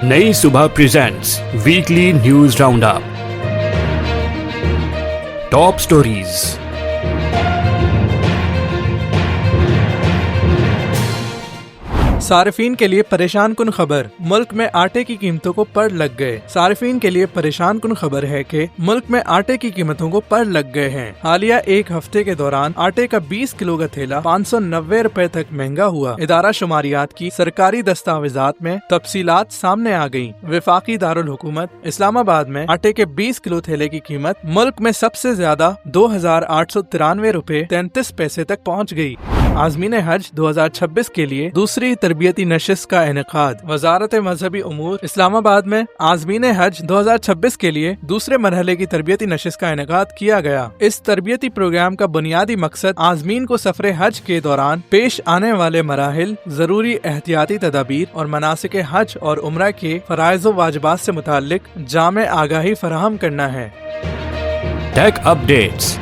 नई सुबह presents weekly news round up. Top stories. सार्फिन के लिए परेशान कुन खबर, मुल्क में आटे की कीमतों को पड़ लग गए। सार्फिन के लिए परेशान कुन खबर है कि मुल्क में आटे की कीमतों को पड़ लग गए हैं। हालिया एक हफ्ते के दौरान आटे का 20 किलो का थैला 590 रुपए तक महंगा हुआ। इदारा शुमारियात की सरकारी दस्तावेजात में तफसीलात सामने आ गयी। वफाकी दारुल हुकूमत इस्लामाबाद में आटे के 20 किलो थैले की कीमत मुल्क में सबसे ज्यादा 2,893 रुपए 33 पैसे तक पहुँच गयी। आज़मीन हज 2026 के लिए दूसरी तरबियती नशिस्त का इनेकाद। वजारत मजहबी उमूर इस्लामाबाद में आज़मीन हज 2026 के लिए दूसरे मरहले की तरबियती नशिस्त का इनेकाद किया गया। इस तरबियती प्रोग्राम का बुनियादी मकसद आज़मीन को सफर हज के दौरान पेश आने वाले मराहिल, जरूरी एहतियाती तदाबीर और मनासिक हज और उम्रा के फराइज़ व वाजिबात से मुताल्लिक जामे आगाही फराहम करना है। Tech updates.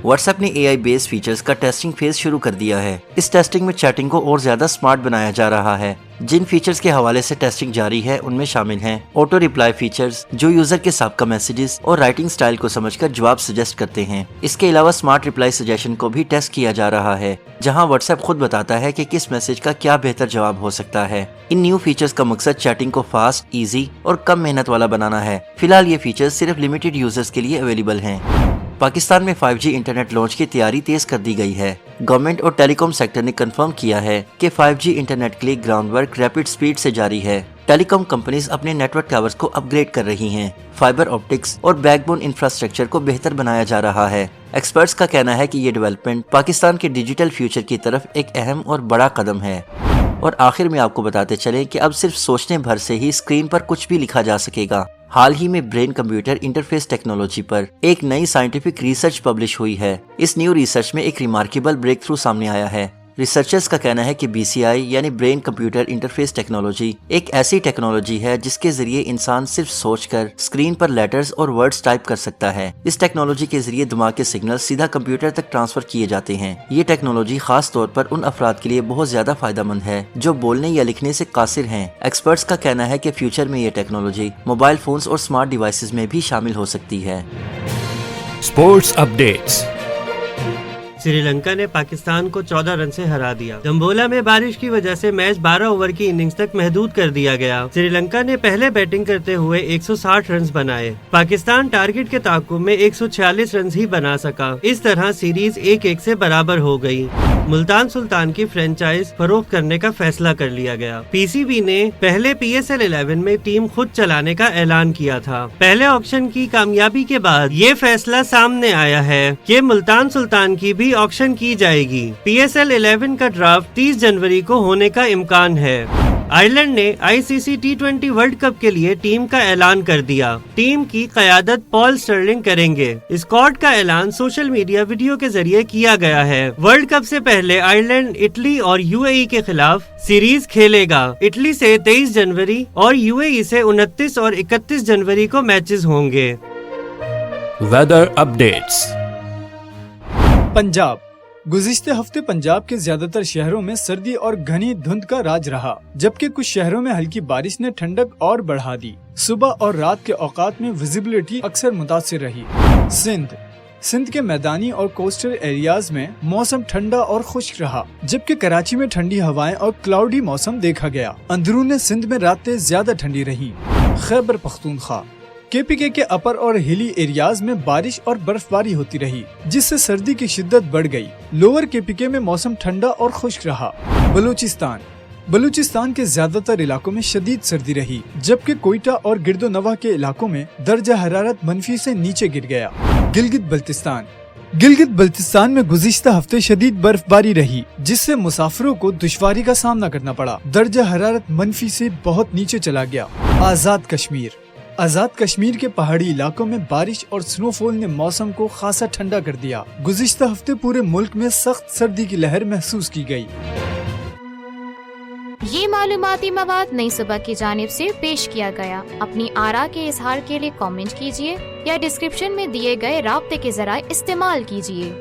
व्हाट्सएप ने AI बेस्ड फीचर्स का टेस्टिंग फेज शुरू कर दिया है। इस टेस्टिंग में चैटिंग को और ज्यादा स्मार्ट बनाया जा रहा है। जिन फीचर्स के हवाले से टेस्टिंग जारी है उनमें शामिल हैं ऑटो रिप्लाई फीचर्स, जो यूजर के साबका मैसेजेस और राइटिंग स्टाइल को समझकर जवाब सजेस्ट करते हैं। इसके अलावा स्मार्ट रिप्लाई सजेशन को भी टेस्ट किया जा रहा है, जहां व्हाट्सएप खुद बताता है कि किस मैसेज का क्या बेहतर जवाब हो सकता है। इन न्यू फीचर्स का मकसद चैटिंग को फास्ट, इजी और कम मेहनत वाला बनाना है। फिलहाल ये फीचर्स सिर्फ लिमिटेड यूजर्स के लिए अवेलेबल हैं। पाकिस्तान में 5G इंटरनेट लॉन्च की तैयारी तेज कर दी गई है। गवर्नमेंट और टेलीकॉम सेक्टर ने कंफर्म किया है कि 5G इंटरनेट के लिए ग्राउंड वर्क रैपिड स्पीड से जारी है। टेलीकॉम कंपनीज अपने नेटवर्क टावर्स को अपग्रेड कर रही हैं। फाइबर ऑप्टिक्स और बैकबोन इंफ्रास्ट्रक्चर को बेहतर बनाया जा रहा है। एक्सपर्ट्स का कहना है कि ये डेवलपमेंट पाकिस्तान के डिजिटल फ्यूचर की तरफ एक अहम और बड़ा कदम है। और आखिर में आपको बताते चलें कि अब सिर्फ सोचने भर से ही स्क्रीन पर कुछ भी लिखा जा सकेगा। हाल ही में ब्रेन कंप्यूटर इंटरफेस टेक्नोलॉजी पर एक नई साइंटिफिक रिसर्च पब्लिश हुई है। इस न्यू रिसर्च में एक रिमार्केबल ब्रेक थ्रू सामने आया है। रिसर्चर्स का कहना है कि BCI यानी ब्रेन कंप्यूटर इंटरफेस टेक्नोलॉजी एक ऐसी टेक्नोलॉजी है जिसके जरिए इंसान सिर्फ सोचकर स्क्रीन पर लेटर्स और वर्ड्स टाइप कर सकता है। इस टेक्नोलॉजी के जरिए दिमाग के सिग्नल सीधा कंप्यूटर तक ट्रांसफर किए जाते हैं। ये टेक्नोलॉजी खास तौर पर उन अफराद के लिए बहुत ज्यादा फायदेमंद है जो बोलने या लिखने से कासिर हैं। एक्सपर्ट्स का कहना है कि फ्यूचर में ये टेक्नोलॉजी मोबाइल फोन्स और स्मार्ट डिवाइसेस में भी शामिल हो सकती है। Sports updates. श्रीलंका ने पाकिस्तान को 14 रन से हरा दिया। जम्बोला में बारिश की वजह से मैच 12 ओवर की इनिंग्स तक महदूद कर दिया गया। श्रीलंका ने पहले बैटिंग करते हुए 160 रन बनाए। पाकिस्तान टारगेट के ताक़ुब में 146 रन ही बना सका। इस तरह सीरीज 1-1 से बराबर हो गई। मुल्तान सुल्तान की फ्रेंचाइज फरोख्त करने का फैसला कर लिया गया। PCB ने पहले PSL 11 में टीम खुद चलाने का ऐलान किया था। पहले ऑक्शन की कामयाबी के बाद ये फैसला सामने आया है कि मुल्तान सुल्तान की भी ऑक्शन की जाएगी। PSL 11 का ड्राफ्ट 30 जनवरी को होने का इम्कान है। आयरलैंड ने ICC T20 वर्ल्ड कप के लिए टीम का ऐलान कर दिया। टीम की क़यादत पॉल स्टर्लिंग करेंगे। स्क्वाड का ऐलान सोशल मीडिया वीडियो के जरिए किया गया है। वर्ल्ड कप से पहले आयरलैंड, इटली और UAE के खिलाफ सीरीज खेलेगा। इटली से 23 जनवरी और UAE से 29 और 31 जनवरी को मैचेस होंगे। Weather updates. पंजाब। गुज़िश्ते हफ्ते पंजाब के ज्यादातर शहरों में सर्दी और घनी धुंध का राज रहा, जबकि कुछ शहरों में हल्की बारिश ने ठंडक और बढ़ा दी। सुबह और रात के औकात में विजिबिलिटी अक्सर मुतासिर रही। सिंध के मैदानी और कोस्टल एरियाज में मौसम ठंडा और खुश्क रहा, जबकि कराची में ठंडी हवाएं और क्लाउडी मौसम देखा गया। अंदरूनी सिंध में रातें ज्यादा ठंडी रहीं। खैबर पख्तूनख्वा। KPK के अपर और हिली एरियाज में बारिश और बर्फबारी होती रही, जिससे सर्दी की शिद्दत बढ़ गई। लोअर KPK में मौसम ठंडा और खुश्क रहा। बलूचिस्तान के ज्यादातर इलाकों में शदीद सर्दी रही, जबकि कोयटा और गिरदोनवा के इलाकों में दर्जा हरारत -, से नीचे गिर गया। गिलगित बल्तिस्तान में गुज़िश्ता हफ्ते शदीद बर्फबारी रही, जिससे मुसाफिरों को दुश्वारी का सामना करना पड़ा। दर्जा हरारत -, से बहुत नीचे चला गया। आजाद कश्मीर के पहाड़ी इलाकों में बारिश और स्नोफॉल ने मौसम को खासा ठंडा कर दिया। गुज़िश्ता हफ्ते पूरे मुल्क में सख्त सर्दी की लहर महसूस की गई। ये मालूमाती मवाद नई सुबह की जानिब से पेश किया गया। अपनी आरा के इजहार के लिए कमेंट कीजिए या डिस्क्रिप्शन में दिए गए राब्ते के जराए इस्तेमाल कीजिए।